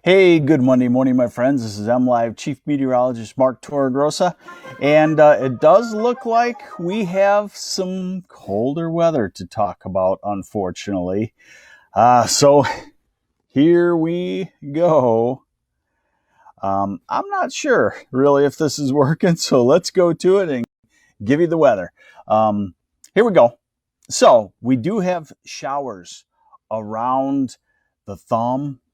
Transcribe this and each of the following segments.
Hey, good Monday morning, my friends. This is MLive Chief Meteorologist Mark Torregrossa, and it does look like we have some colder weather to talk about, unfortunately. So here we go. I'm not sure really if this is working, so let's go to it and give you the weather. Here we go. So we do have showers around the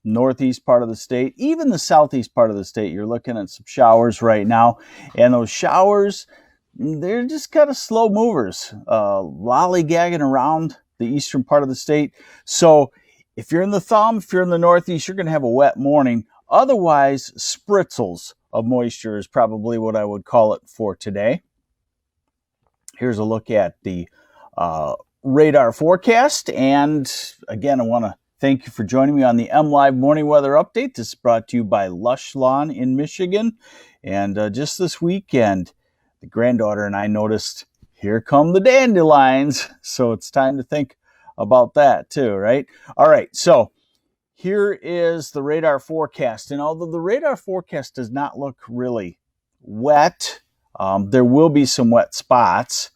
northeast part of the state, even the southeast part of the state. You're looking at some showers right now, and those showers, they're just kind of slow movers, lollygagging around the eastern part of the state. So if you're in if you're in the northeast, you're going to have a wet morning. Otherwise, spritzels of moisture is probably what I would call it for today. Here's a look at the radar forecast. And again, I want to thank you for joining me on the MLive Morning Weather Update. This is brought to you by Lush Lawn in Michigan. And just this weekend, the granddaughter and I noticed, here come the dandelions. So it's time to think about that too, right? All right, so here is the radar forecast. And although the radar forecast does not look really wet, there will be some wet spots.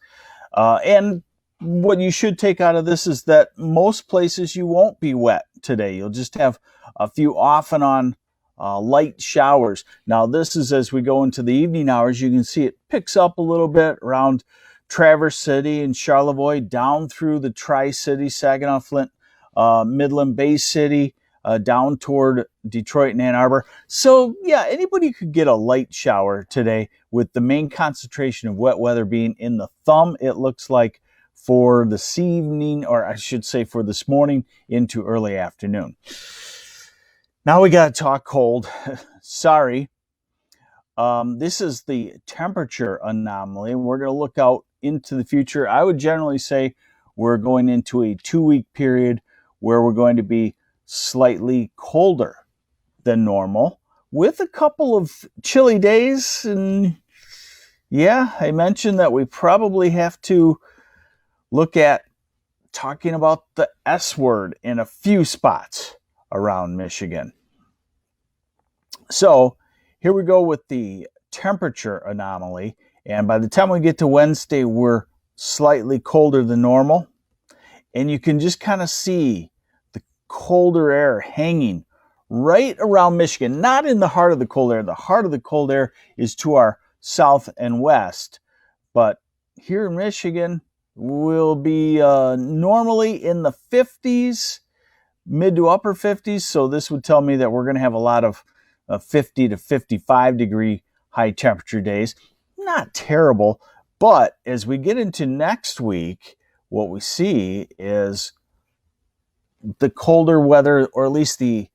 And what you should take out of this is that most places you won't be wet today. You'll just have a few off and on light showers. Now, this is as we go into the evening hours. You can see it picks up a little bit around Traverse City and Charlevoix, down through the Tri-City, Saginaw, Flint, Midland, Bay City, down toward Detroit and Ann Arbor. So, yeah, anybody could get a light shower today, with the main concentration of wet weather being in the it looks like, for this evening, or I should say for this morning into early afternoon. Now we got to talk cold. Sorry. This is the temperature anomaly. We're going to look out into the future. I would generally say we're going into a 2-week period where we're going to be slightly colder than normal, with a couple of chilly days. And yeah, I mentioned that we probably have to look at talking about the S word in a few spots around Michigan. So here we go with the temperature anomaly. And by the time we get to Wednesday, we're slightly colder than normal. And you can just kind of see the colder air hanging right around Michigan, not in the heart of the cold air. The heart of the cold air is to our south and west. But here in Michigan, we'll be normally in the 50s, mid to upper 50s. So this would tell me that we're going to have a lot of 50 to 55 degree high temperature days. Not terrible. But as we get into next week, what we see is the colder weather, or at least the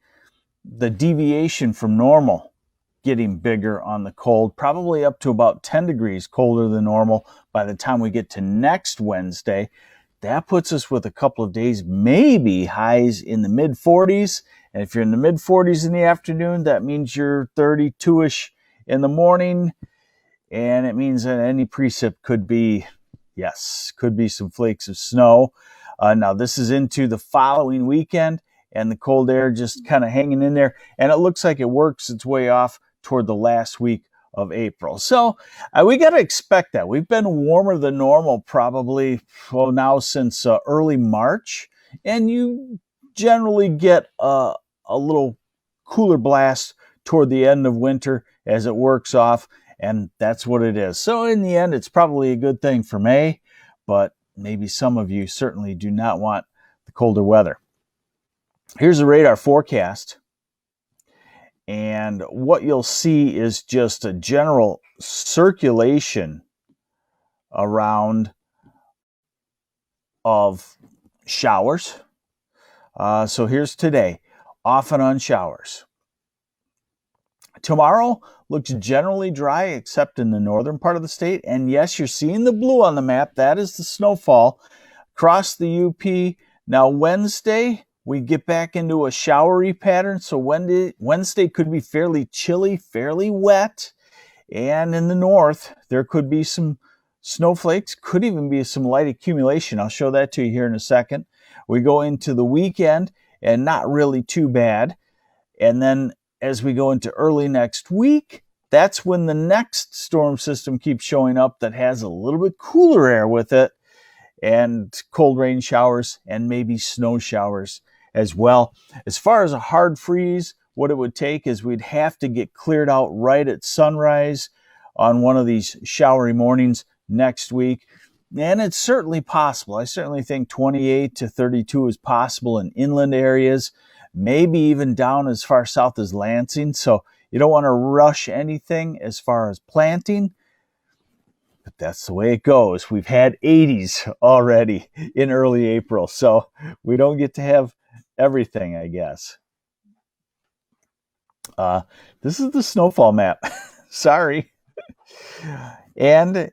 deviation from normal, getting bigger on the cold, probably up to about 10 degrees colder than normal by the time we get to next Wednesday. That puts us with a couple of days, maybe highs in the mid 40s. And if you're in the mid 40s in the afternoon, that means you're 32-ish in the morning. And it means that any precip could be some flakes of snow. Now, this is into the following weekend, and the cold air just kind of hanging in there. And it looks like it works its way off toward the last week of April. So we got to expect that. We've been warmer than normal probably now since early March. And you generally get a little cooler blast toward the end of winter as it works off. And that's what it is. So in the end, it's probably a good thing for May, but maybe some of you certainly do not want the colder weather. Here's the radar forecast. And what you'll see is just a general circulation around of showers. So here's today, off and on showers. Tomorrow looks generally dry, except in the northern part of the state. And yes, you're seeing the blue on the map. That is the snowfall across the UP. Now, Wednesday, we get back into a showery pattern. So Wednesday could be fairly chilly, fairly wet. And in the north, there could be some snowflakes, could even be some light accumulation. I'll show that to you here in a second. We go into the weekend, and not really too bad. And then as we go into early next week, that's when the next storm system keeps showing up that has a little bit cooler air with it, and cold rain showers and maybe snow showers as well. As far as a hard freeze, what it would take is we'd have to get cleared out right at sunrise on one of these showery mornings next week. And it's certainly possible. I certainly think 28 to 32 is possible in inland areas, maybe even down as far south as Lansing. So you don't want to rush anything as far as planting. But that's the way it goes. We've had 80s already in early April, so we don't get to have everything, I guess. This is the snowfall map. Sorry. And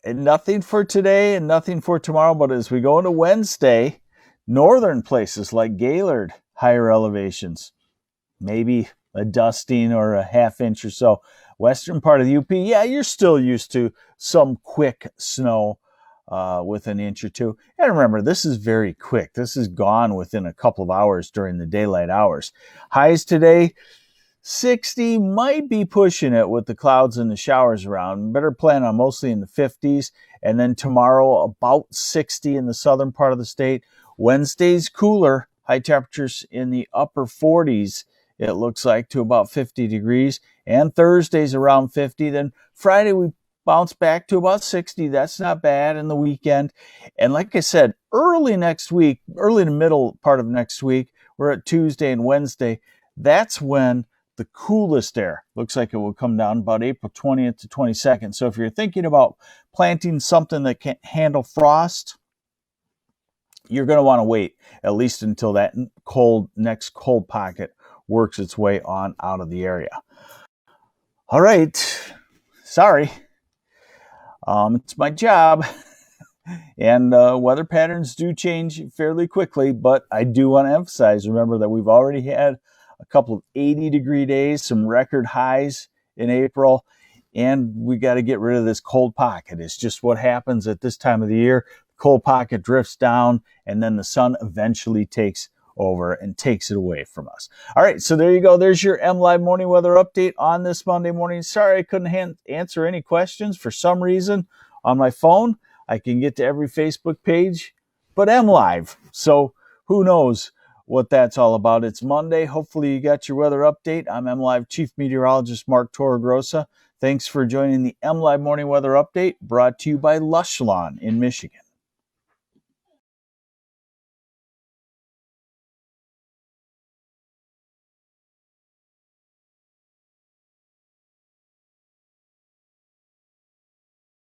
nothing for today and nothing for tomorrow, but as we go into Wednesday, northern places like Gaylord, higher elevations, maybe a dusting or a half inch or so. Western part of the UP, yeah, you're still used to some quick snow with an inch or two. And remember, this is very quick. This is gone within a couple of hours during the daylight hours. Highs today, 60, might be pushing it with the clouds and the showers around. Better plan on mostly in the 50s. And then tomorrow, about 60 in the southern part of the state. Wednesday's cooler, high temperatures in the upper 40s. It looks like to about 50 degrees, and Thursday's around 50. Then Friday, we bounce back to about 60. That's not bad in the weekend. And like I said, early next week, early in the middle part of next week, we're at Tuesday and Wednesday. That's when the coolest air looks like it will come down about April 20th to 22nd. So if you're thinking about planting something that can handle frost, you're going to want to wait at least until that next cold pocket works its way on out of the area. All right. Sorry. It's my job. And weather patterns do change fairly quickly, but I do want to emphasize, remember that we've already had a couple of 80-degree days, some record highs in April, and we got to get rid of this cold pocket. It's just what happens at this time of the year. Cold pocket drifts down, and then the sun eventually takes over and takes it away from us. All right, so there you go. There's your MLive morning weather update on this Monday morning. Sorry I couldn't answer any questions for some reason on my phone. I can get to every Facebook page, but MLive. So who knows what that's all about. It's Monday. Hopefully you got your weather update. I'm MLive Chief Meteorologist Mark Torregrossa. Thanks for joining the MLive morning weather update brought to you by Lush Lawn in Michigan.